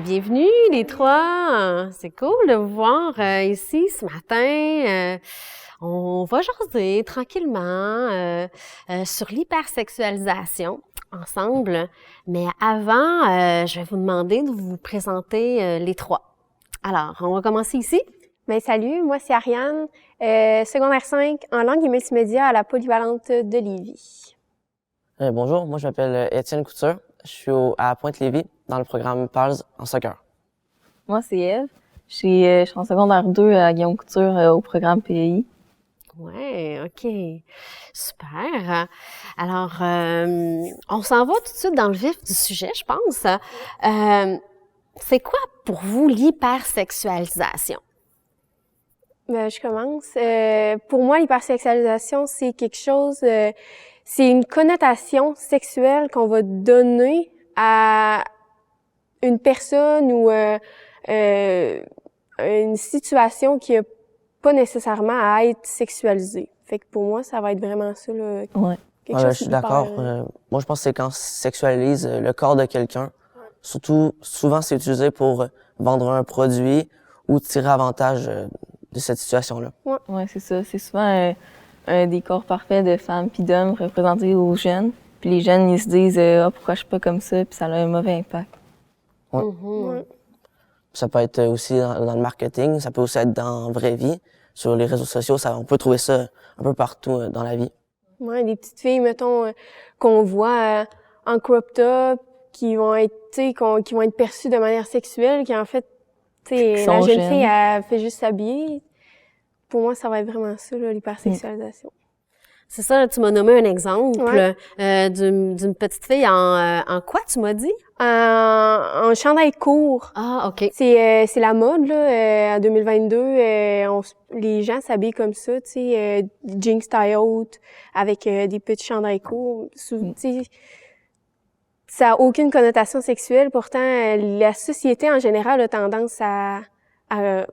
Bienvenue les trois. C'est cool de vous voir ici ce matin. On va jaser tranquillement sur l'hypersexualisation ensemble. Mais avant, je vais vous demander de vous présenter les trois. Alors, on va commencer ici. Bien, salut, moi c'est Ariane, secondaire 5 en langue et multimédia à la Polyvalente de Lévis. Bonjour, moi je m'appelle Étienne Couture. Je suis à Pointe-Lévis dans le programme PALS en soccer. Moi, c'est Eve. Je suis en secondaire 2 à Guillaume Couture au programme PAI. Ouais, OK. Super. Alors, on s'en va tout de suite dans le vif du sujet, je pense. C'est quoi pour vous l'hypersexualisation? Ben, je commence. Pour moi, l'hypersexualisation, c'est quelque chose, c'est une connotation sexuelle qu'on va donner à une personne ou une situation qui n'a pas nécessairement à être sexualisée. Fait que pour moi, ça va être vraiment ça, là. Ouais. Quelque chose Je suis d'accord. Moi, je pense que c'est quand on sexualise le corps de quelqu'un. Surtout, souvent, c'est utilisé pour vendre un produit ou tirer avantage de cette situation-là. Ouais, c'est ça. C'est souvent un décor parfait de femmes puis d'hommes représentés aux jeunes. Puis les jeunes, ils se disent pourquoi je suis pas comme ça, puis ça a un mauvais impact. Ouais. Ouais. Ça peut être aussi dans le marketing, ça peut aussi être dans la vraie vie. Sur les réseaux sociaux, on peut trouver ça un peu partout dans la vie. Ouais, des petites filles, mettons, qu'on voit en crop top, qui vont être, qui vont être perçues de manière sexuelle, qui en fait, la jeune fille, elle fait juste s'habiller. Pour moi, ça va être vraiment ça, là, l'hypersexualisation. C'est ça, là, tu m'as nommé un exemple d'une petite fille en quoi, tu m'as dit? En chandail court. Ah, OK. C'est la mode, là, en 2022. Les gens s'habillent comme ça, tu sais, jeans style haute, avec des petits chandails courts. Tu sais, ça n'a aucune connotation sexuelle. Pourtant, la société, en général, a tendance à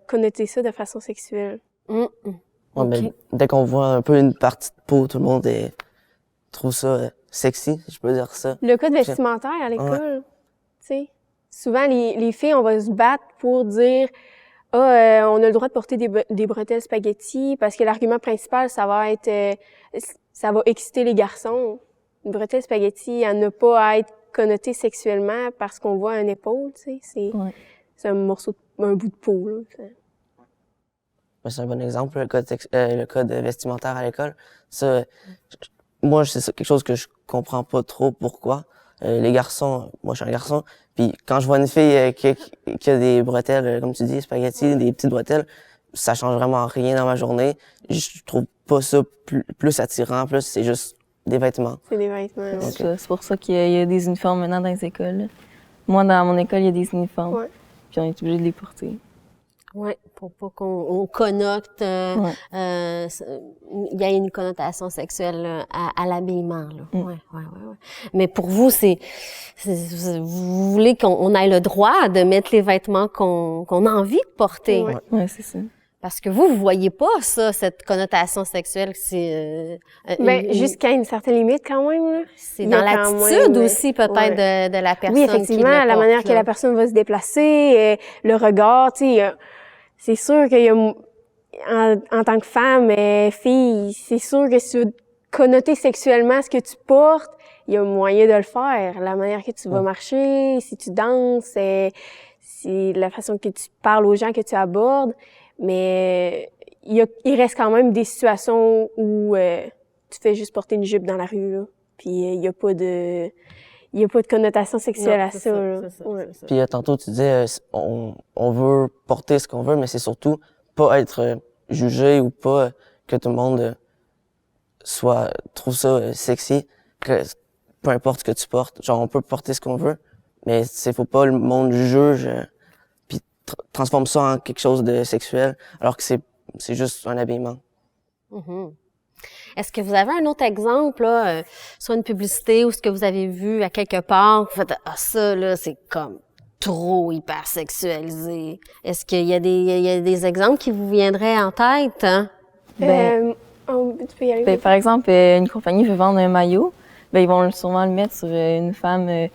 connoter ça de façon sexuelle. Ouais, mais dès qu'on voit un peu une partie de peau, tout le monde trouve ça sexy, si je peux dire ça. Le code vestimentaire à l'école, tu sais. Souvent, les filles, on va se battre pour dire on a le droit de porter des bretelles spaghetti parce que l'argument principal, ça va être ça va exciter les garçons. Une bretelle spaghetti, elle n'a pas à être connotée sexuellement parce qu'on voit un épaule, tu sais. C'est un morceau, un bout de peau, là. C'est un bon exemple, le code vestimentaire à l'école. Ça, moi, c'est quelque chose que je comprends pas trop pourquoi. Les garçons, moi je suis un garçon, puis quand je vois une fille qui a des bretelles, comme tu dis, spaghetti, des petites bretelles, ça change vraiment rien dans ma journée. Je trouve pas ça plus attirant, plus c'est juste des vêtements. C'est des vêtements. C'est pour ça qu'il y a des uniformes maintenant dans les écoles. Là. Moi, dans mon école, il y a des uniformes, puis on est obligé de les porter. Oui, pour pas qu'on connote, il y a une connotation sexuelle à l'habillement. Là. Ouais. Mais pour vous, vous voulez qu'on ait le droit de mettre les vêtements qu'on a envie de porter. Ouais, c'est ça. Parce que vous voyez pas ça, cette connotation sexuelle. Jusqu'à une certaine limite quand même. Là. C'est dans l'attitude aussi peut-être de la personne. Oui, effectivement, qui la manière que la personne va se déplacer, le regard, tu sais. C'est sûr qu'il y a, en tant que femme, fille, c'est sûr que si tu veux connoter sexuellement ce que tu portes, il y a moyen de le faire. La manière que tu vas marcher, si tu danses, c'est la façon que tu parles aux gens que tu abordes. Mais il reste quand même des situations où tu fais juste porter une jupe dans la rue, là. Puis il y a pas de connotation sexuelle à ça. Puis tantôt, tu disais, on veut porter ce qu'on veut, mais c'est surtout pas être jugé ou pas que tout le monde trouve ça sexy, que peu importe ce que tu portes. Genre, on peut porter ce qu'on veut, mais faut pas le monde juge puis transforme ça en quelque chose de sexuel, alors que c'est juste un habillement. Est-ce que vous avez un autre exemple, là, soit une publicité ou ce que vous avez vu à quelque part, vous faites ça là, c'est comme trop hypersexualisé. Est-ce qu'il y a des exemples qui vous viendraient en tête? Hein? Tu peux y aller. Par exemple, une compagnie veut vendre un maillot, ils vont sûrement le mettre sur une femme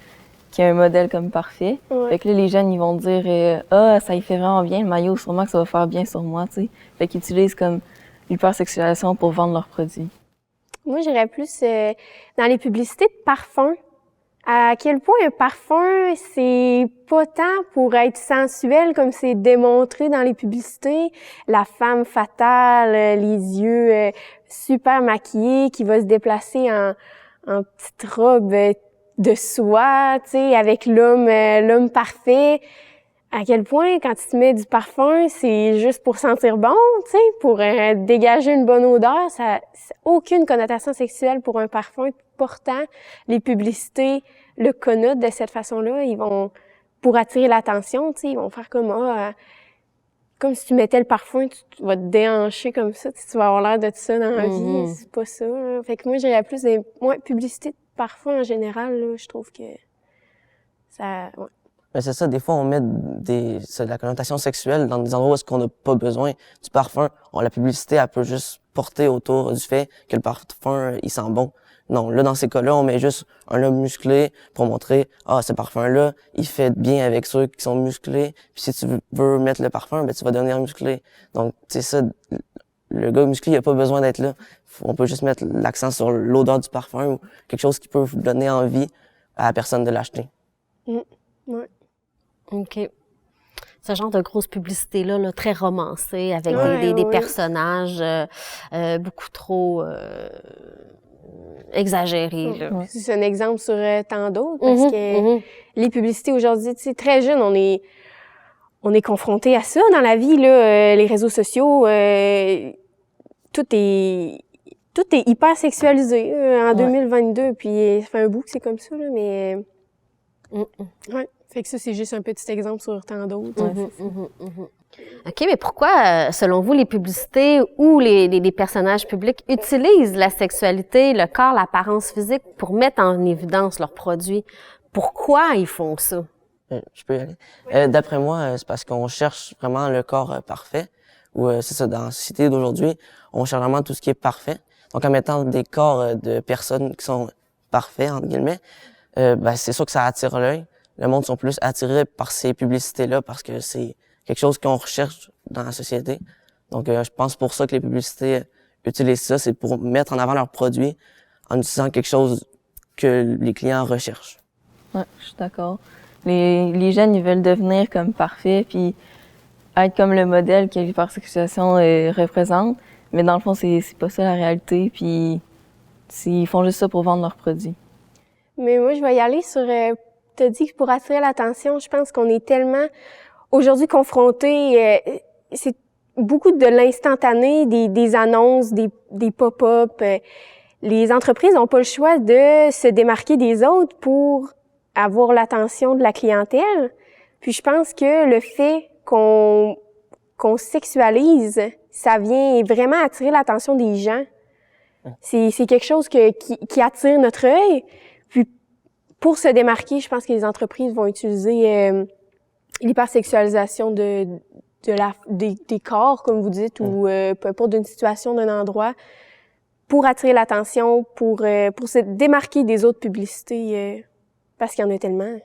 qui a un modèle comme parfait. Ouais. Fait que là, les jeunes, ils vont dire « Ah, ça y fait vraiment bien, le maillot, sûrement que ça va faire bien sur moi, tu sais. » Fait qu'ils utilisent comme l'hypersexualisation pour vendre leurs produits. Moi, j'irais plus dans les publicités de parfums. À quel point un parfum, c'est pas tant pour être sensuel comme c'est démontré dans les publicités. La femme fatale, les yeux super maquillés, qui va se déplacer en petite robe de soie, tu sais, avec l'homme parfait. À quel point, quand tu te mets du parfum, c'est juste pour sentir bon, tu sais, pour dégager une bonne odeur. Ça aucune connotation sexuelle pour un parfum. Pourtant, les publicités le connotent de cette façon-là. Ils vont, pour attirer l'attention, tu sais, ils vont faire comme si tu mettais le parfum, tu vas te déhancher comme ça, tu vas avoir l'air de ça dans la vie. C'est pas ça, là. Fait que moi, j'irais plus publicité de parfum en général, là, je trouve que ça, ouais. Mais c'est ça, des fois, on met de la connotation sexuelle dans des endroits où est-ce qu'on n'a pas besoin du parfum. La publicité, elle peut juste porter autour du fait que le parfum, il sent bon. Non, là, dans ces cas-là, on met juste un homme musclé pour montrer, ce parfum-là, il fait bien avec ceux qui sont musclés. Puis si tu veux mettre le parfum, ben, tu vas devenir musclé. Donc, c'est ça, le gars musclé, il a pas besoin d'être là. On peut juste mettre l'accent sur l'odeur du parfum ou quelque chose qui peut vous donner envie à la personne de l'acheter. Ouais. OK. Ce genre de grosse publicité-là, là, très romancée, avec des personnages beaucoup trop exagérés. Là. C'est un exemple sur tant d'autres, parce que les publicités aujourd'hui, tu sais, très jeunes, on est confronté à ça dans la vie, là, les réseaux sociaux, tout est hyper sexualisé en 2022, puis ça fait un bout que c'est comme ça, là, mais ouais. Fait que ça, c'est juste un petit exemple sur tant d'autres. OK, mais pourquoi, selon vous, les publicités ou les personnages publics utilisent la sexualité, le corps, l'apparence physique pour mettre en évidence leurs produits? Pourquoi ils font ça? Je peux y aller. D'après moi, c'est parce qu'on cherche vraiment le corps parfait. Ou c'est ça, dans la société d'aujourd'hui, on cherche vraiment tout ce qui est parfait. Donc, en mettant des corps de personnes qui sont parfaits, entre guillemets, c'est sûr que ça attire l'œil. Le monde sont plus attirés par ces publicités-là parce que c'est quelque chose qu'on recherche dans la société. Donc, je pense pour ça que les publicités utilisent ça, c'est pour mettre en avant leurs produits en utilisant quelque chose que les clients recherchent. Ouais, je suis d'accord. Les jeunes, ils veulent devenir comme parfaits, puis être comme le modèle que l'hypersexualisation représente. Mais dans le fond, c'est pas ça la réalité, puis ils font juste ça pour vendre leurs produits. Mais moi, je vais y aller sur... t'as dit que pour attirer l'attention, je pense qu'on est tellement aujourd'hui confrontés, c'est beaucoup de l'instantané, des annonces, des pop-up. Les entreprises n'ont pas le choix de se démarquer des autres pour avoir l'attention de la clientèle. Puis je pense que le fait qu'on sexualise, ça vient vraiment attirer l'attention des gens. C'est quelque chose qui attire notre œil. Puis pour se démarquer, je pense que les entreprises vont utiliser l'hypersexualisation des corps, comme vous dites, ou peu importe d'une situation, d'un endroit, pour attirer l'attention, pour se démarquer des autres publicités, parce qu'il y en a tellement,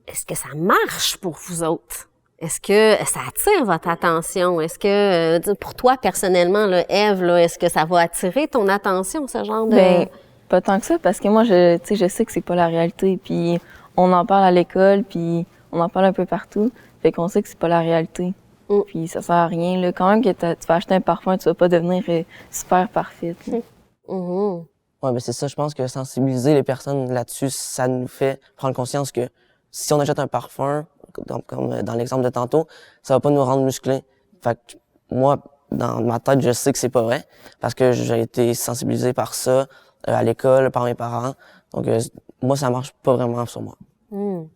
Est-ce que ça marche pour vous autres? Est-ce que ça attire votre attention? Est-ce que, pour toi, personnellement, là, Ève, là, est-ce que ça va attirer ton attention, ce genre de... Ben, pas tant que ça, parce que moi, je sais que c'est pas la réalité, puis on en parle à l'école, puis on en parle un peu partout, fait qu'on sait que c'est pas la réalité. Puis ça sert à rien, là. Quand même que tu vas acheter un parfum, tu vas pas devenir super parfaite. Ouais, ben c'est ça, je pense que sensibiliser les personnes là-dessus, ça nous fait prendre conscience que si on achète un parfum, comme dans l'exemple de tantôt, ça va pas nous rendre musclés. Fait que moi, dans ma tête, je sais que c'est pas vrai, parce que j'ai été sensibilisé par ça à l'école, par mes parents. Donc moi, ça marche pas vraiment sur moi. Moi,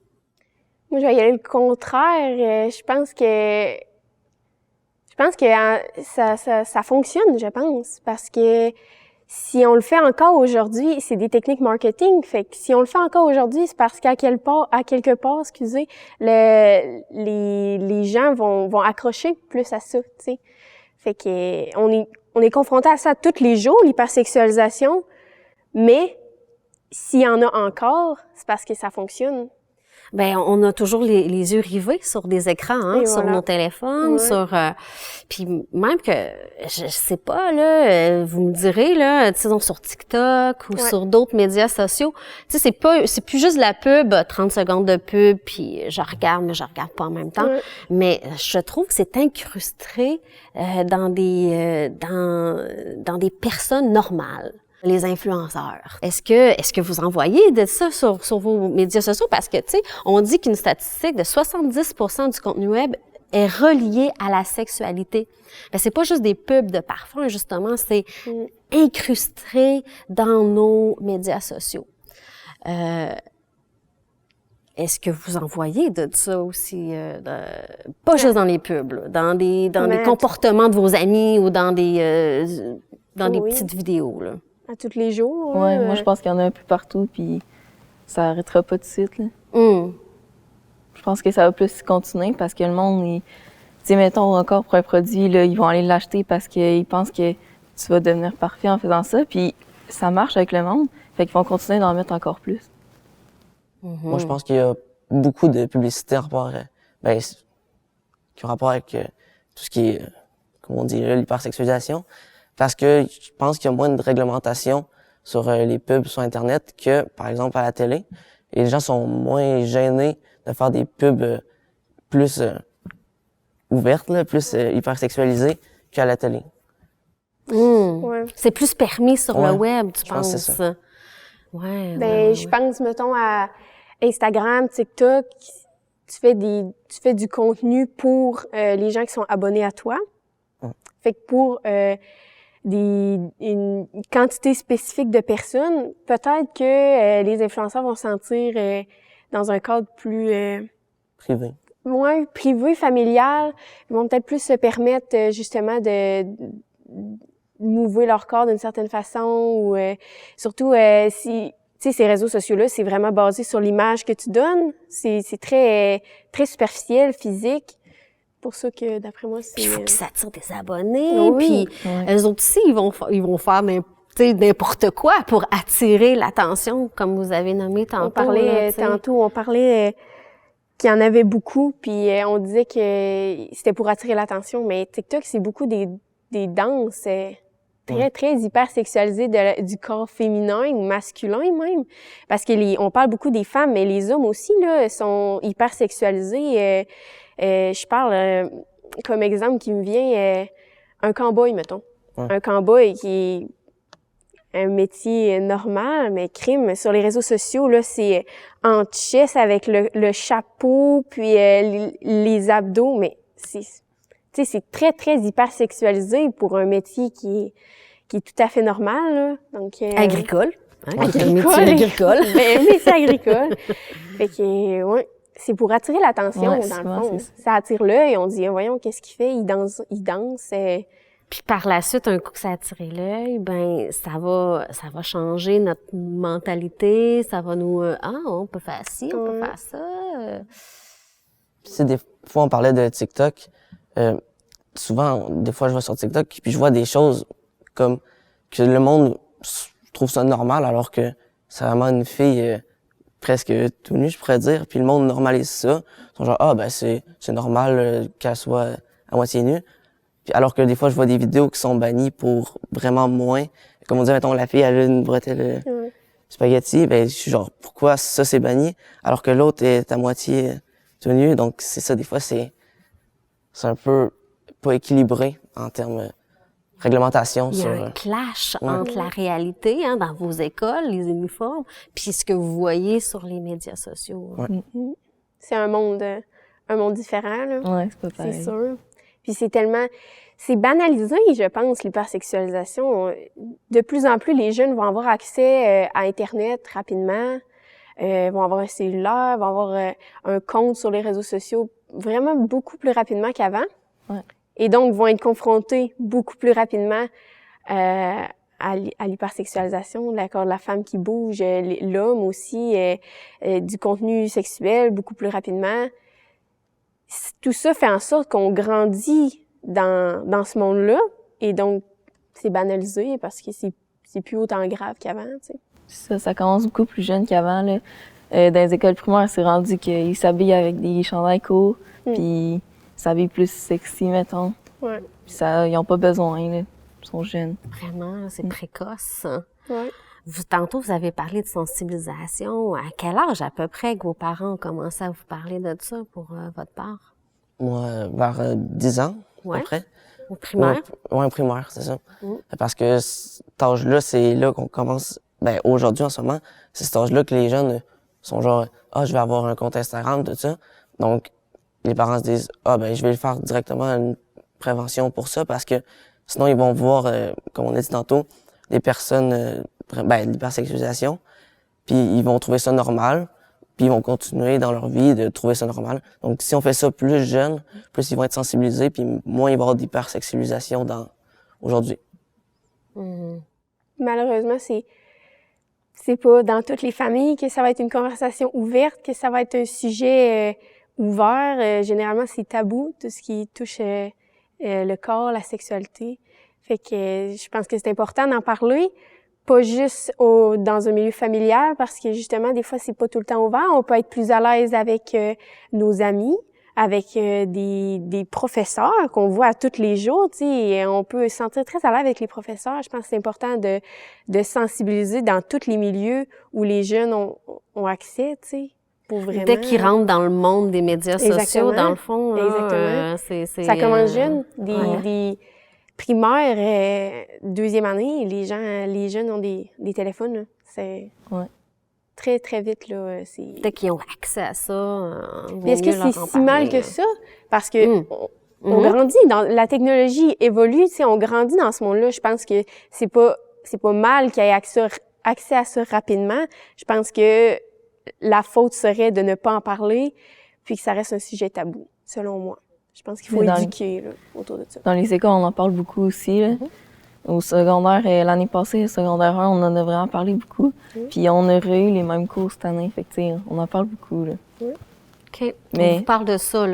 je vais y aller le contraire. Je pense que ça fonctionne, je pense, parce que si on le fait encore aujourd'hui, c'est des techniques marketing. Fait que si on le fait encore aujourd'hui, c'est parce qu'à quelque part, les gens vont accrocher plus à ça, tu sais. Fait que on est confronté à ça tous les jours, l'hypersexualisation, mais s'il y en a encore, c'est parce que ça fonctionne. Ben, on a toujours les yeux rivés sur des écrans, hein, Et sur voilà. nos téléphones, Ouais. sur puis même que je sais pas là, vous me direz là, tu sais donc sur TikTok ou Ouais. sur d'autres médias sociaux, tu sais c'est plus juste la pub, 30 secondes de pub puis je regarde mais je regarde pas en même temps, Ouais. mais je trouve que c'est incrusté dans des personnes normales. Les influenceurs. Est-ce que vous en voyez de ça sur vos médias sociaux? Parce que, tu sais, on dit qu'une statistique de 70% du contenu web est relié à la sexualité. Ben, c'est pas juste des pubs de parfum, justement, c'est incrusté dans nos médias sociaux. Est-ce que vous en voyez de ça aussi? Pas juste dans les pubs, là, dans des comportements de vos amis ou dans des Oui. petites vidéos, là. À tous les jours. Ouais, là. moi, je pense qu'il y en a un peu partout, puis ça arrêtera pas tout de suite, là. Je pense que ça va plus continuer parce que le monde, tu sais, mettons encore pour un produit, là, ils vont aller l'acheter parce qu'ils pensent que tu vas devenir parfait en faisant ça, puis ça marche avec le monde, fait qu'ils vont continuer d'en mettre encore plus. Moi, je pense qu'il y a beaucoup de publicités en rapport, qui ont rapport avec tout ce qui est, comme on dit, l'hypersexualisation. Parce que je pense qu'il y a moins de réglementation sur les pubs sur Internet que, par exemple, à la télé. Et les gens sont moins gênés de faire des pubs plus ouvertes, là, plus hypersexualisées qu'à la télé. Ouais. C'est plus permis sur le Ouais, web, tu je pense penses? que c'est ça. Ouais. Ben, je pense, mettons, à Instagram, TikTok, tu fais du contenu pour les gens qui sont abonnés à toi. Fait que pour une quantité spécifique de personnes, peut-être que les influenceurs vont se sentir dans un cadre plus Privé. moins privé, familial. Ils vont peut-être plus se permettre justement de mouver leur corps d'une certaine façon ou surtout si tu sais ces réseaux sociaux-là, c'est vraiment basé sur l'image que tu donnes. C'est très très superficiel, physique. Pour ça que d'après moi c'est Puis il faut qu'ils s'attirent des abonnés, Oui. puis eux autres aussi ils vont faire n'importe quoi pour attirer l'attention, comme vous avez nommé tantôt. On parlait là, qu'il y en avait beaucoup, puis on disait que c'était pour attirer l'attention, mais TikTok, c'est beaucoup des danses très, très hyper sexualisées du corps féminin ou masculin même. Parce que on parle beaucoup des femmes, mais les hommes aussi, là, sont hyper sexualisés. Je parle, comme exemple qui me vient, un cow-boy, mettons. Ouais. Un cow-boy qui est un métier normal, mais crime, sur les réseaux sociaux, là, c'est en chess avec le chapeau, puis les abdos, mais c'est très, très hyper sexualisé pour un métier qui est tout à fait normal, là. Donc, agricole. Hein, agricole. métier agricole. Ben, métier agricole. Fait que, ouais, c'est pour attirer l'attention, Ouais, dans souvent, le fond. c'est ça. Ça attire l'œil, on dit, voyons, qu'est-ce qu'il fait? Il danse. Puis par la suite, un coup que ça a attiré l'œil, ben ça va changer notre mentalité, ça va nous on peut faire ci, on peut faire ça. Tu sais, des fois, on parlait de TikTok. Souvent, des fois, je vais sur TikTok puis je vois des choses comme que le monde trouve ça normal alors que c'est vraiment une fille presque tout nue, je pourrais dire. Puis le monde normalise ça. Ils sont genre, c'est normal qu'elle soit à moitié nue. Puis alors que des fois, je vois des vidéos qui sont bannies pour vraiment moins. Comme on dit, mettons, la fille, elle a une bretelle spaghetti. Ben, je suis genre, pourquoi ça, c'est banni? Alors que l'autre est à moitié tout nu. Donc, c'est ça, des fois, c'est un peu pas équilibré en termes réglementation. Il y a un clash entre la réalité, hein, dans vos écoles, les uniformes, puis ce que vous voyez sur les médias sociaux. Ouais. C'est un monde différent, là. Ouais, c'est pas pareil. C'est sûr. Puis c'est banalisé, je pense, l'hypersexualisation. De plus en plus, les jeunes vont avoir accès à Internet rapidement, vont avoir un cellulaire, vont avoir un compte sur les réseaux sociaux vraiment beaucoup plus rapidement qu'avant. Ouais. Et donc, vont être confrontés beaucoup plus rapidement à l'hypersexualisation, le corps de la femme qui bouge, l'homme aussi, du contenu sexuel beaucoup plus rapidement. Tout ça fait en sorte qu'on grandit dans ce monde-là, et donc c'est banalisé parce que c'est plus autant grave qu'avant, tu sais. Ça commence beaucoup plus jeune qu'avant, là. Dans les écoles primaires, c'est rendu qu'ils s'habillent avec des chandails courts, puis ils s'habillent plus sexy, mettons. Ouais. Puis ils n'ont pas besoin, là. Ils sont jeunes. Vraiment, là, c'est précoce. Ouais. Tantôt, vous avez parlé de sensibilisation. À quel âge, à peu près, que vos parents ont commencé à vous parler de ça pour votre part? Moi, vers 10 ans, à Ouais. peu près. Au primaire? Ouais, au primaire, c'est ça. Parce que cet âge-là, c'est là qu'on commence, ben, aujourd'hui, en ce moment, c'est cet âge-là que les jeunes sont genre, je vais avoir un compte Instagram, tout ça. Donc, les parents se disent, ben, je vais le faire directement une prévention pour ça, parce que sinon, ils vont voir, comme on a dit tantôt, des personnes, l'hypersexualisation, puis ils vont trouver ça normal, puis ils vont continuer dans leur vie de trouver ça normal. Donc, si on fait ça plus jeune, plus ils vont être sensibilisés, puis moins il va y avoir d'hypersexualisation aujourd'hui. Malheureusement, c'est pas dans toutes les familles que ça va être une conversation ouverte, que ça va être un sujet ouvert. Généralement, c'est tabou, tout ce qui touche le corps, la sexualité. Fait que je pense que c'est important d'en parler, pas juste dans un milieu familial, parce que justement, des fois, c'est pas tout le temps ouvert. On peut être plus à l'aise avec nos amis, avec des professeurs qu'on voit tous les jours, tu sais, on peut se sentir très à l'aise avec les professeurs. Je pense que c'est important de sensibiliser dans tous les milieux où les jeunes ont accès, tu sais, pour vraiment... Dès qu'ils rentrent dans le monde des médias sociaux, Exactement. dans le fond, là, Exactement. Ça commence jeune, des primaires, deuxième année, les jeunes ont des téléphones, là. C'est très, très vite, là. Dès qu'ils ont accès à ça, mais est-ce que c'est si mal que ça? Parce que on grandit la technologie évolue, tu sais, on grandit dans ce monde-là. Je pense que c'est pas mal qu'il y ait accès à ça rapidement. Je pense que la faute serait de ne pas en parler, puis que ça reste un sujet tabou, selon moi. Je pense qu'il faut éduquer là, autour de ça. Dans les écoles, on en parle beaucoup aussi. Là. Au secondaire, l'année passée, secondaire 1, on en a vraiment parlé beaucoup. Puis on aurait eu les mêmes cours cette année. Fait que, on en parle beaucoup. Là. OK. Mais... On vous parle de ça,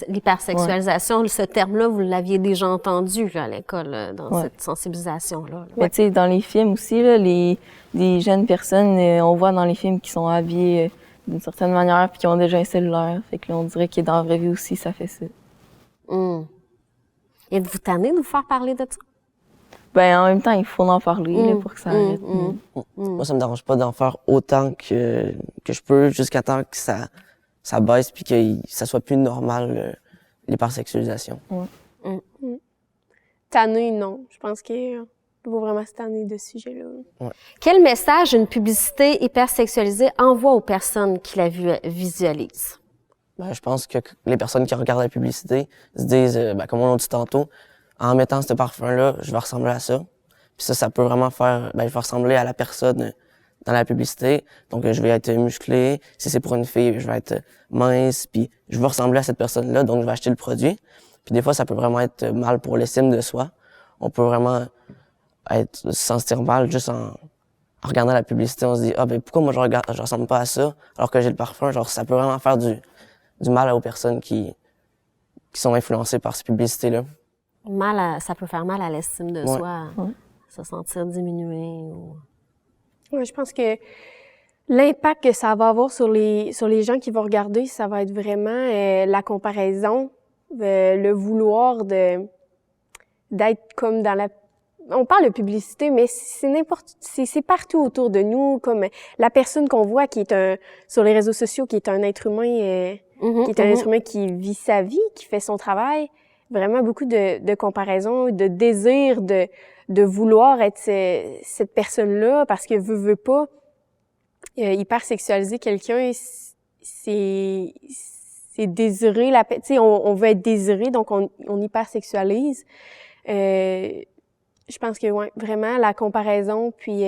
l'hypersexualisation. Ce terme-là, vous l'aviez déjà entendu là, à l'école, dans cette sensibilisation-là. Mais tu sais, dans les films aussi, là, les jeunes personnes, on voit dans les films qui sont habillées d'une certaine manière puis qui ont déjà un cellulaire. Fait que là, on dirait que dans la vraie vie aussi, ça fait ça. Êtes-vous tanné de vous faire parler de ça? Ben, en même temps, il faut en parler là, pour que ça arrête. Moi, ça me dérange pas d'en faire autant que je peux, jusqu'à temps que ça baisse puis que ça soit plus normal, l'hypersexualisation. Tanné, non. Je pense qu'il faut vraiment se tanner de ce sujet-là. Quel message une publicité hypersexualisée envoie aux personnes qui la visualisent? Ben, je pense que les personnes qui regardent la publicité se disent, comme on l'a dit tantôt, en mettant ce parfum-là, je vais ressembler à ça. Puis ça peut vraiment faire, je vais ressembler à la personne dans la publicité. Donc, je vais être musclé. Si c'est pour une fille, je vais être mince. Puis, je vais ressembler à cette personne-là, donc je vais acheter le produit. Puis, des fois, ça peut vraiment être mal pour l'estime de soi. On peut vraiment se sentir mal juste en regardant la publicité. On se dit, pourquoi moi je ressemble pas à ça, alors que j'ai le parfum? Genre, ça peut vraiment faire du mal aux personnes qui sont influencées par ces publicités-là. Ça peut faire mal à l'estime de soi, se sentir diminué. Ouais, je pense que l'impact que ça va avoir sur les gens qui vont regarder, ça va être vraiment la comparaison, le vouloir d'être comme dans la... On parle de publicité, mais c'est partout autour de nous, comme la personne qu'on voit qui est sur les réseaux sociaux, qui est un être humain, qui est un être humain qui vit sa vie, qui fait son travail. Vraiment beaucoup de comparaisons, de désir de vouloir être cette personne-là, parce que veut pas hypersexualiser quelqu'un, c'est désirer tu sais, on veut être désiré, donc on hypersexualise. Je pense que vraiment la comparaison, puis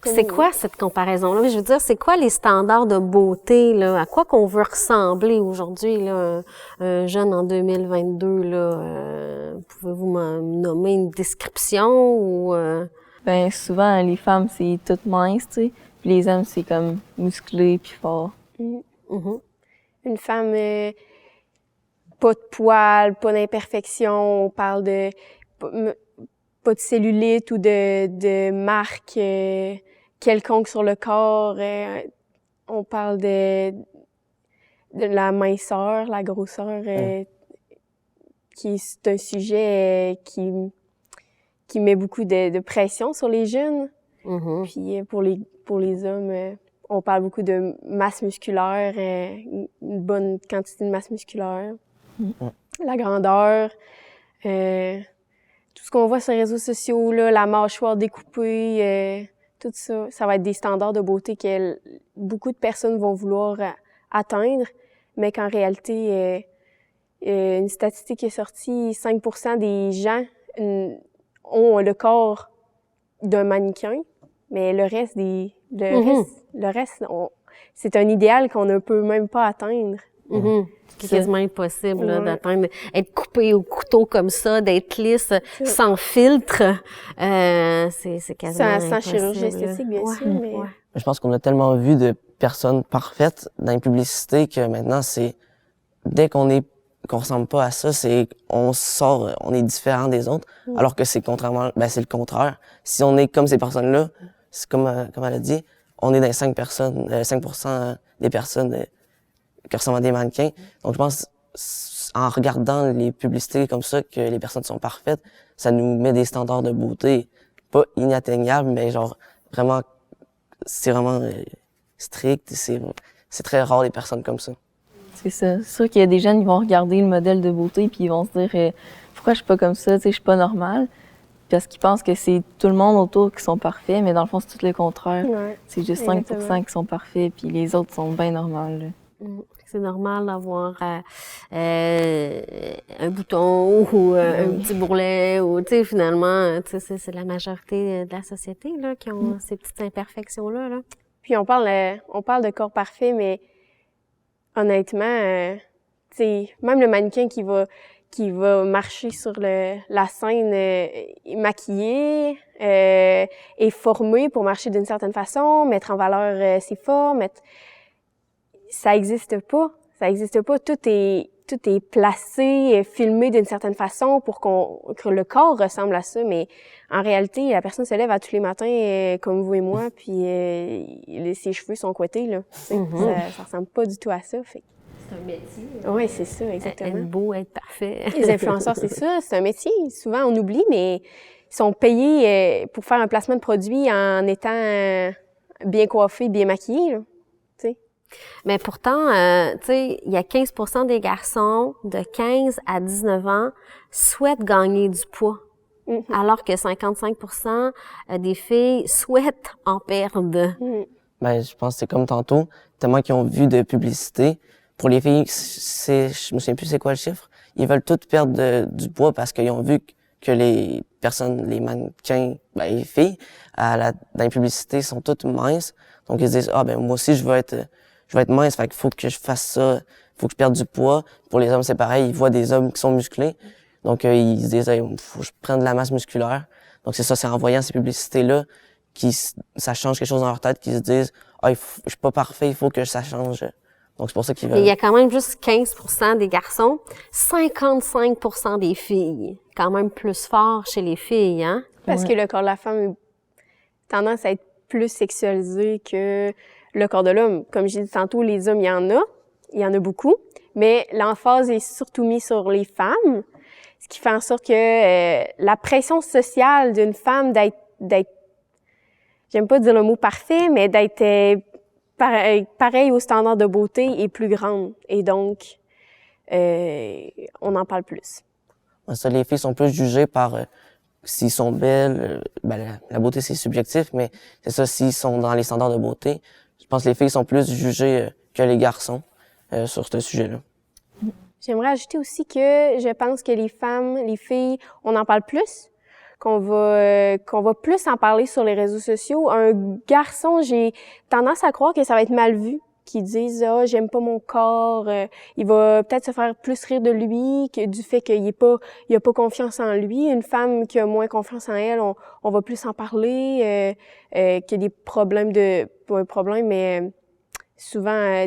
c'est quoi cette comparaison-là? Je veux dire, c'est quoi les standards de beauté, là? À quoi qu'on veut ressembler aujourd'hui, là, un jeune en 2022, là? Pouvez-vous me nommer une description ou... Ben, souvent, les femmes, c'est toutes minces, tu sais. Puis les hommes, c'est comme musclé puis fort. Une femme, pas de poils, pas d'imperfection. On parle de... pas de cellulite ou de marques quelconque sur le corps. On parle de la minceur, la grosseur, qui c'est un sujet qui met beaucoup de pression sur les jeunes. Puis pour les hommes, on parle beaucoup de masse musculaire, une bonne quantité de masse musculaire, la grandeur, tout ce qu'on voit sur les réseaux sociaux, là, la mâchoire découpée, tout ça, ça va être des standards de beauté que beaucoup de personnes vont vouloir atteindre, mais qu'en réalité, une statistique est sortie, 5% des gens ont le corps d'un mannequin, mais le reste c'est un idéal qu'on ne peut même pas atteindre. C'est quasiment impossible là, d'atteindre, être coupé au couteau comme ça, d'être lisse, sans filtre, c'est quasiment impossible. Sans chirurgie esthétique, bien sûr, mais... Je pense qu'on a tellement vu de personnes parfaites dans les publicités que maintenant, dès qu'on ressemble pas à ça, on sort, on est différent des autres, alors que c'est le contraire. Si on est comme ces personnes-là, c'est comme elle a dit, on est dans les 5% des personnes qui ressemblent à des mannequins. Donc, je pense, en regardant les publicités comme ça, que les personnes sont parfaites, ça nous met des standards de beauté pas inatteignables, mais genre, vraiment, c'est vraiment strict. C'est très rare, les personnes comme ça. C'est ça. C'est sûr qu'il y a des jeunes qui vont regarder le modèle de beauté puis ils vont se dire pourquoi je suis pas comme ça, tu sais, je suis pas normale. Parce qu'ils pensent que c'est tout le monde autour qui sont parfaits, mais dans le fond, c'est tout le contraire. C'est juste 5% qui sont parfaits, puis les autres sont bien normales. C'est normal d'avoir un bouton ou un petit bourrelet ou tu sais finalement c'est la majorité de la société là qui ont ces petites imperfections là. Puis on parle de corps parfait, mais honnêtement tu sais même le mannequin qui va marcher sur la scène maquillé et formé pour marcher d'une certaine façon, mettre en valeur ses formes, ça existe pas. Tout est placé, filmé d'une certaine façon pour que le corps ressemble à ça, mais en réalité, la personne se lève à tous les matins comme vous et moi, puis ses cheveux sont coiffés là. Ça ressemble pas du tout à ça. Fait. C'est un métier. Oui, c'est ça, exactement. Être beau, être parfait. Les influenceurs, c'est ça, c'est un métier. Souvent, on oublie, mais ils sont payés pour faire un placement de produit en étant bien coiffés, bien maquillés, là. Mais pourtant, tu sais, il y a 15% des garçons de 15 à 19 ans souhaitent gagner du poids, alors que 55% des filles souhaitent en perdre. Ben, je pense que c'est comme tantôt, tellement qu'ils ont vu de publicité. Pour les filles, je me souviens plus c'est quoi le chiffre. Ils veulent toutes perdre du poids parce qu'ils ont vu que les personnes, les mannequins, les filles, dans les publicités sont toutes minces. Donc ils se disent, moi aussi je vais être mince, fait qu'il faut que je fasse ça, faut que je perde du poids. Pour les hommes, c'est pareil, ils voient des hommes qui sont musclés. Donc ils se disent, faut que je prenne de la masse musculaire. Donc c'est ça, c'est en voyant ces publicités-là ça change quelque chose dans leur tête, qu'ils se disent, je suis pas parfait, il faut que ça change. Donc c'est pour ça qu'ils veulent. Mais il y a quand même juste 15% des garçons, 55% des filles. Quand même plus fort chez les filles, hein? Parce que le corps de la femme a tendance à être plus sexualisé que le corps de l'homme. Comme j'ai dit tantôt, les hommes, il y en a beaucoup, mais l'emphase est surtout mise sur les femmes, ce qui fait en sorte que la pression sociale d'une femme d'être, j'aime pas dire le mot parfait, mais d'être pareil au standard de beauté est plus grande. Et donc, on en parle plus. Ça, les filles sont plus jugées par s'ils sont belles. La beauté, c'est subjectif, mais c'est ça, s'ils sont dans les standards de beauté. Je pense que les filles sont plus jugées que les garçons sur ce sujet-là. J'aimerais ajouter aussi que je pense que les filles, on en parle plus, qu'on va plus en parler sur les réseaux sociaux. Un garçon, j'ai tendance à croire que ça va être mal vu, qu'ils disent j'aime pas mon corps, il va peut-être se faire plus rire de lui que du fait qu'il a pas confiance en lui. Une femme qui a moins confiance en elle, on va plus en parler, qu'il y a des problèmes pas un problème, mais souvent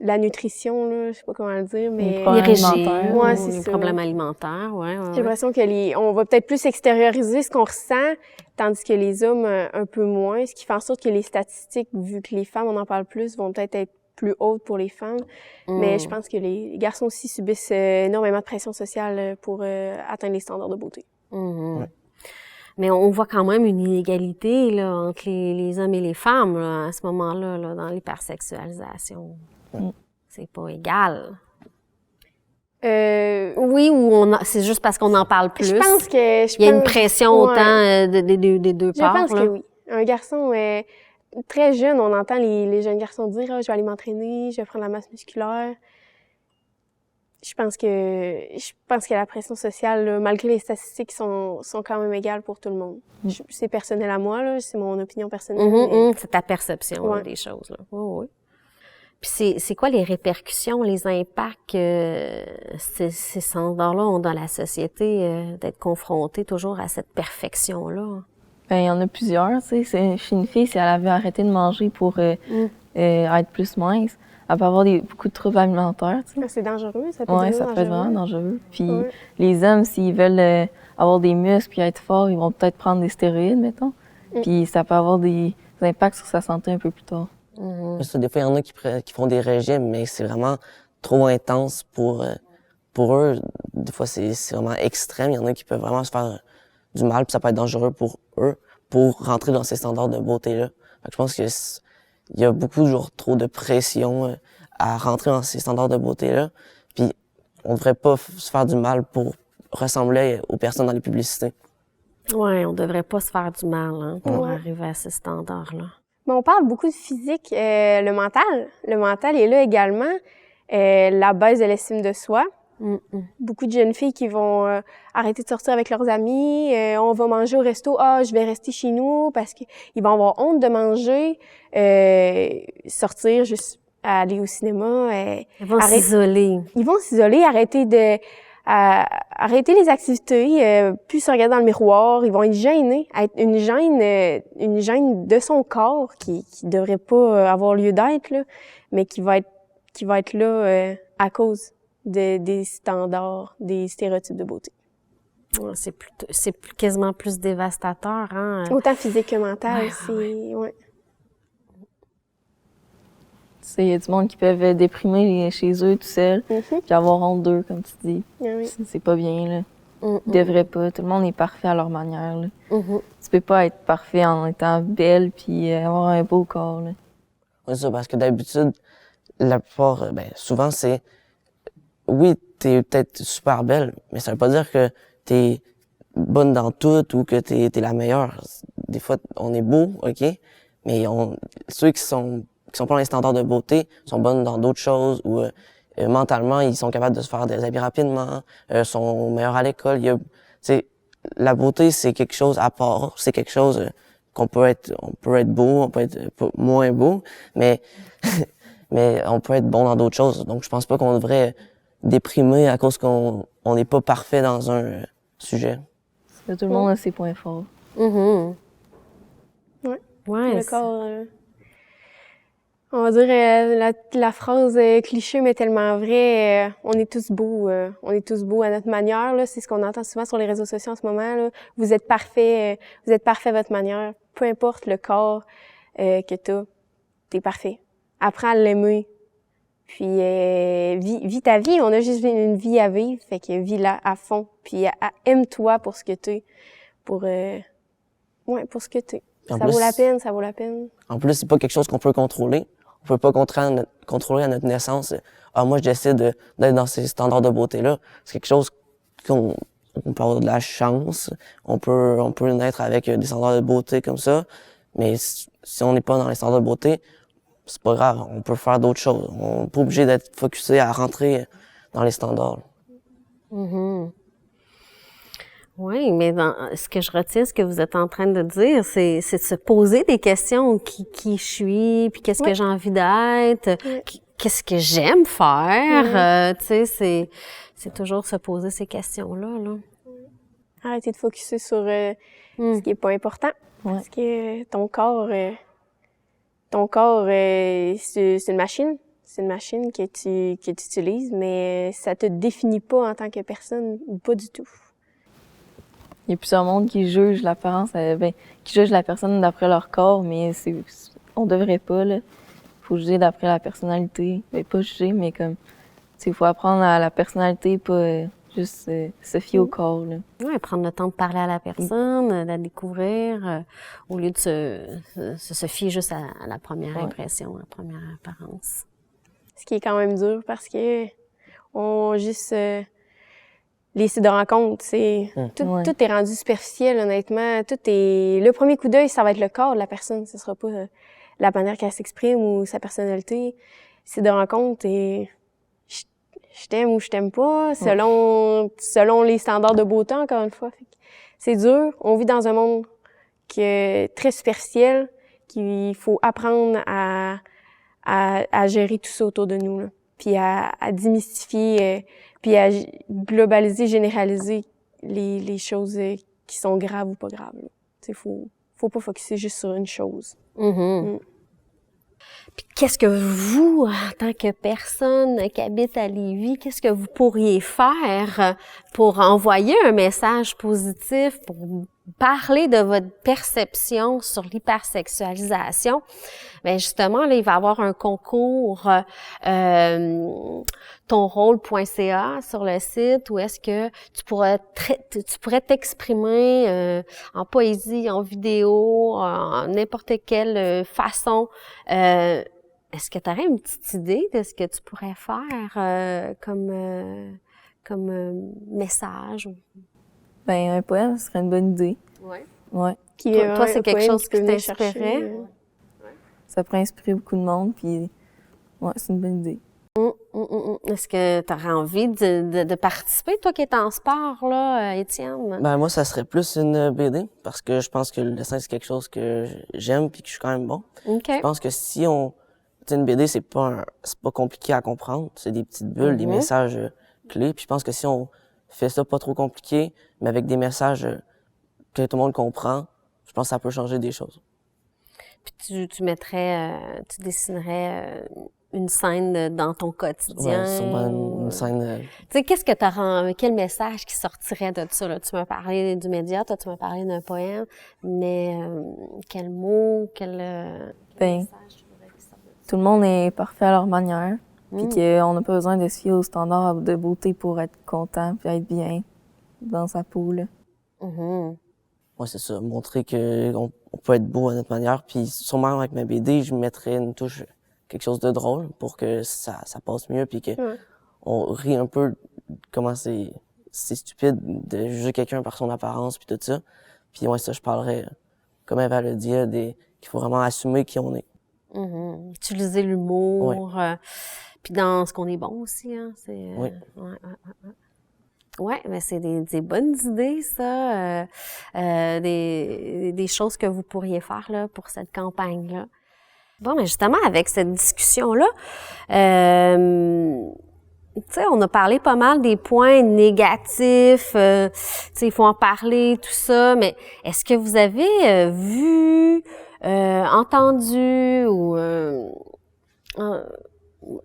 la nutrition, là, je sais pas comment le dire, mais Les Les problèmes régimes, alimentaires. Ouais, c'est les ça. problèmes alimentaires, ouais. j'ai l'impression que on va peut-être plus extérioriser ce qu'on ressent, tandis que les hommes, un peu moins, ce qui fait en sorte que les statistiques, vu que les femmes, on en parle plus, vont peut-être être plus hautes pour les femmes. Mais je pense que les garçons aussi subissent énormément de pression sociale pour atteindre les standards de beauté. Ouais. Mais on voit quand même une inégalité là, entre les hommes et les femmes là, à ce moment-là, là, dans l'hypersexualisation. C'est pas égal. Oui, ou c'est juste parce qu'on en parle plus. Je pense que... Il y a une pression autant des deux Je parts. pense là. que oui. Un garçon très jeune, on entend les jeunes garçons dire je vais aller m'entraîner, je vais prendre la masse musculaire. Je pense que la pression sociale, là, malgré les statistiques, sont quand même égales pour tout le monde. C'est personnel à moi, là, c'est mon opinion personnelle. mais- C'est ta perception là, Ouais. des choses. Là. Oui. Puis c'est quoi les répercussions, les impacts ces standards-là ont dans la société d'être confrontés toujours à cette perfection-là? Ben, il y en a plusieurs, tu sais. Chez une fille, si elle avait arrêté de manger pour être plus mince, elle peut avoir beaucoup de troubles alimentaires, tu sais. C'est dangereux, ça peut Ouais, devenir ça peut être dangereux. vraiment dangereux. Puis Ouais. les hommes, s'ils veulent avoir des muscles puis être forts, ils vont peut-être prendre des stéroïdes, mettons. Puis ça peut avoir des impacts sur sa santé un peu plus tard. Parce que des fois, il y en a qui font des régimes, mais c'est vraiment trop intense pour eux. Des fois, c'est vraiment extrême. Il y en a qui peuvent vraiment se faire du mal, puis ça peut être dangereux pour eux, pour rentrer dans ces standards de beauté-là. Fait que je pense que il y a beaucoup, genre, trop de pression à rentrer dans ces standards de beauté-là. Puis on devrait pas se faire du mal pour ressembler aux personnes dans les publicités. Oui, on devrait pas se faire du mal hein, pour Ouais. arriver à ces standards-là. Mais on parle beaucoup de physique, le mental. Le mental est là également. La baisse de l'estime de soi. Beaucoup de jeunes filles qui vont arrêter de sortir avec leurs amis. On va manger au resto. Ah, je vais rester chez nous parce qu'ils vont avoir honte de manger. Sortir, juste aller au cinéma. Ils vont s'isoler. Ils vont s'isoler, arrêter les activités, plus se regarder dans le miroir. Ils vont être gênés, être une gêne de son corps qui devrait pas avoir lieu d'être là, mais qui va être là à cause des standards, des stéréotypes de beauté. Ouais, c'est quasiment plus dévastateur, hein? Autant physique que mental, Ouais, ouais. Tu sais, il y a du monde qui peuvent déprimer chez eux tout seuls, puis avoir honte d'eux, comme tu dis. Oui. C'est pas bien, là. Ils devraient pas. Tout le monde est parfait à leur manière, là. Tu peux pas être parfait en étant belle puis avoir un beau corps, là. Oui, c'est ça, parce que d'habitude, la plupart, souvent, c'est... Oui, t'es peut-être super belle, mais ça veut pas dire que t'es bonne dans tout ou que t'es la meilleure. Des fois, on est beau, OK, mais ceux qui sont pas dans les standards de beauté sont bonnes dans d'autres choses ou mentalement, ils sont capables de se faire des habits rapidement, sont meilleurs à l'école. La beauté, c'est quelque chose à part, c'est quelque chose on peut être beau, on peut être moins beau, mais mais on peut être bon dans d'autres choses. Donc je pense pas qu'on devrait déprimer à cause qu'on n'est pas parfait dans un sujet. Tout le monde a ses points forts. Ouais. Ouais, Le corps, on va dire la phrase cliché mais tellement vraie, on est tous beaux à notre manière là, c'est ce qu'on entend souvent sur les réseaux sociaux en ce moment là. Vous êtes parfait à votre manière, peu importe le corps que t'es parfait. Apprends à l'aimer. Puis vis ta vie, on a juste une vie à vivre, fait que vis-la à fond, puis aime-toi pour ce que t'es, pour ce que t'es. Ça vaut la peine, ça vaut la peine. En plus, c'est pas quelque chose qu'on peut contrôler. On peut pas contrôler à notre naissance. Moi, je décide d'être dans ces standards de beauté-là. C'est quelque chose qu'on peut avoir de la chance. On peut naître avec des standards de beauté comme ça. Mais si on n'est pas dans les standards de beauté, c'est pas grave. On peut faire d'autres choses. On n'est pas obligé d'être focusé à rentrer dans les standards. Oui, mais ce que je retiens, ce que vous êtes en train de dire, c'est de se poser des questions. Qui je suis, puis qu'est-ce que j'ai envie d'être, qu'est-ce que j'aime faire. Tu sais, c'est toujours se poser ces questions-là. Là. Arrêtez de focuser sur ce qui est pas important. Parce que ton corps, c'est une machine. C'est une machine que tu utilises, mais ça te définit pas en tant que personne, pas du tout. Il y a plusieurs mondes qui jugent l'apparence, qui jugent la personne d'après leur corps, mais on devrait pas, là. Faut juger d'après la personnalité. Pas juger, mais comme, il faut apprendre à la personnalité, pas juste se fier au corps, là. Oui, prendre le temps de parler à la personne, de la découvrir, au lieu de se fier juste à la première impression, la première apparence. Ce qui est quand même dur parce que les sites de rencontres, tout est rendu superficiel, honnêtement. Le premier coup d'œil, ça va être le corps de la personne. Ce sera pas la manière qu'elle s'exprime ou sa personnalité. Sites de rencontres, je t'aime ou je t'aime pas, selon les standards de beauté, encore une fois. C'est dur. On vit dans un monde qui est très superficiel, qu'il faut apprendre à gérer tout ça autour de nous, là. Puis à démystifier, puis à globaliser, généraliser les choses qui sont graves ou pas graves. Tu sais, faut pas focusser juste sur une chose. Puis qu'est-ce que vous, en tant que personne qui habite à Lévis, qu'est-ce que vous pourriez faire pour envoyer un message positif, pour parler de votre perception sur l'hypersexualisation? Bien, justement, là, il va y avoir un concours tonrôle.ca sur le site où est-ce que tu pourrais t'exprimer en poésie, en vidéo, en n'importe quelle façon. Est-ce que tu aurais une petite idée de ce que tu pourrais faire comme message? Ben, un poème, ce serait une bonne idée. Oui. Ouais. Toi, c'est quelque chose qui t'inspirerait? Ça pourrait inspirer beaucoup de monde, puis ouais, c'est une bonne idée. Est-ce que tu aurais envie de participer, toi qui es en sport, là, Étienne? Ben, moi, ça serait plus une BD, parce que je pense que le dessin, c'est quelque chose que j'aime puis que je suis quand même bon. Okay. Je pense que si une BD, c'est pas compliqué à comprendre. C'est des petites bulles, des messages clés. Puis je pense que si on fait ça pas trop compliqué, mais avec des messages que tout le monde comprend, je pense que ça peut changer des choses. Puis tu dessinerais une scène dans ton quotidien. Ouais, sûrement une scène. Tu sais, quel message qui sortirait de ça, là? Tu m'as parlé du média, toi, tu m'as parlé d'un poème, mais quel mot, message tu voudrais qui sorte de ça? Tout le monde est parfait à leur manière, puis qu'on n'a pas besoin de se fier aux standards de beauté pour être content puis être bien dans sa peau, là. Ouais, c'est ça. Montrer qu'on peut être beau à notre manière. Puis sûrement avec ma BD, je mettrais une touche, quelque chose de drôle pour que ça passe mieux puis que on rit un peu comment c'est stupide de juger quelqu'un par son apparence puis tout ça. Puis ouais, ça, je parlerais, comme Eva l'a dit, qu'il faut vraiment assumer qui on est. Utiliser l'humour, puis dans ce qu'on est bon aussi, hein. Oui. Ouais, mais c'est des bonnes idées, ça, des choses que vous pourriez faire là pour cette campagne-là. Bon, mais justement, avec cette discussion-là, tu sais, on a parlé pas mal des points négatifs, tu sais, il faut en parler, tout ça, mais est-ce que vous avez vu, entendu ou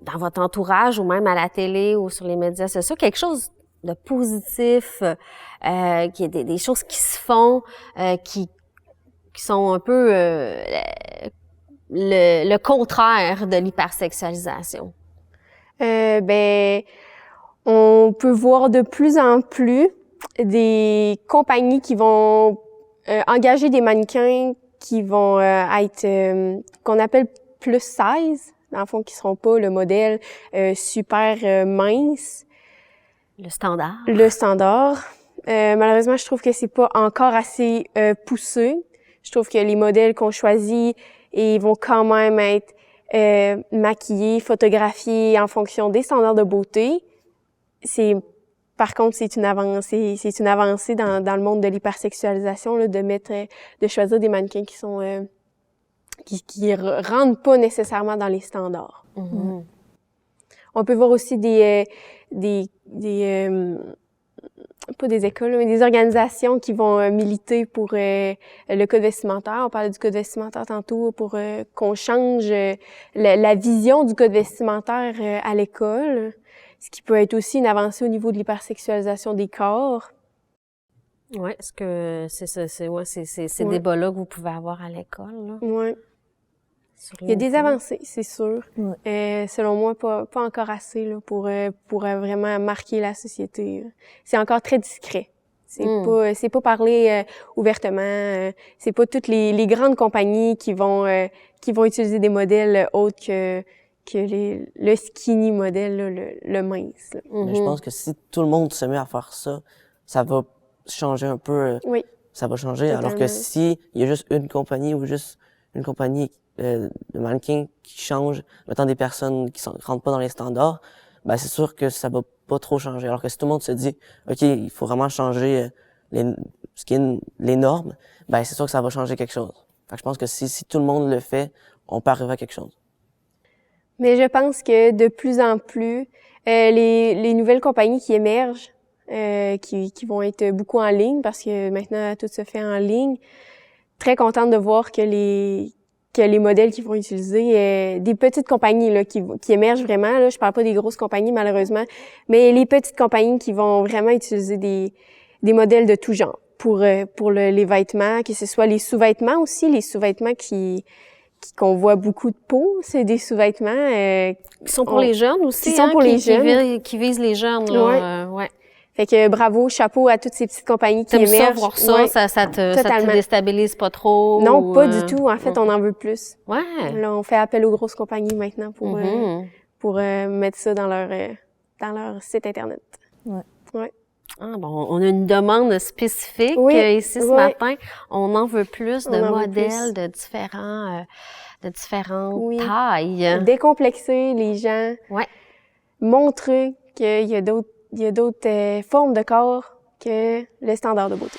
dans votre entourage ou même à la télé ou sur les médias sociaux, quelque chose de positif, qui est des choses qui se font, qui sont un peu le contraire de l'hypersexualisation? Ben, on peut voir de plus en plus des compagnies qui vont engager des mannequins qui vont être qu'on appelle plus size, dans le fond, qui seront pas le modèle super mince. Le standard. Le standard. Malheureusement, je trouve que c'est pas encore assez poussé. Je trouve que les modèles qu'on choisit, ils vont quand même être maquillés, photographiés en fonction des standards de beauté. Par contre, c'est une avancée dans le monde de l'hypersexualisation, là, de choisir des mannequins qui sont qui rentrent pas nécessairement dans les standards. On peut voir aussi des pas des écoles, mais des organisations qui vont militer pour le code vestimentaire. On parlait du code vestimentaire tantôt, pour qu'on change la vision du code vestimentaire à l'école, ce qui peut être aussi une avancée au niveau de l'hypersexualisation des corps. Ouais, est-ce que c'est ces débats-là que vous pouvez avoir à l'école, là? Ouais. Il y a des avancées, c'est sûr. Ouais. Selon moi, pas encore assez là, pour vraiment marquer la société. C'est encore très discret. C'est pas parlé ouvertement. C'est pas toutes les grandes compagnies qui vont utiliser des modèles autres que le skinny modèle, là, le mince. Là. Mais je pense que si tout le monde se met à faire ça, ça va changer un peu. Oui. Ça va changer. Totalement. Alors que si il y a juste une compagnie ou juste une compagnie de mannequins qui change, mettant des personnes qui rentrent pas dans les standards, ben c'est sûr que ça va pas trop changer. Alors que si tout le monde se dit, OK, il faut vraiment changer les normes, ben c'est sûr que ça va changer quelque chose. Fait que je pense que si tout le monde le fait, on peut arriver à quelque chose. Mais je pense que de plus en plus, les nouvelles compagnies qui émergent, qui vont être beaucoup en ligne, parce que maintenant tout se fait en ligne, très contente de voir que les modèles qu'ils vont utiliser, des petites compagnies là qui émergent vraiment, là, je parle pas des grosses compagnies malheureusement, mais les petites compagnies qui vont vraiment utiliser des modèles de tout genre pour les vêtements, que ce soit les sous-vêtements aussi, les sous-vêtements qu'on voit beaucoup de peau, c'est des sous-vêtements qui sont pour les jeunes aussi, qui sont pour les jeunes, qui visent les jeunes là, ouais. Fait que bravo, chapeau à toutes ces petites compagnies qui émergent. Ça, voir ça, ça te déstabilise pas trop? Non, pas du tout. En fait, on en veut plus. Ouais. Là, on fait appel aux grosses compagnies maintenant pour mettre ça dans leur site Internet. Ouais. Ah, bon, on a une demande spécifique ici ce matin. On en veut plus de modèles de différentes tailles. Décomplexer les gens. Ouais. Montrer qu'il y a d'autres formes de corps que le standard de beauté.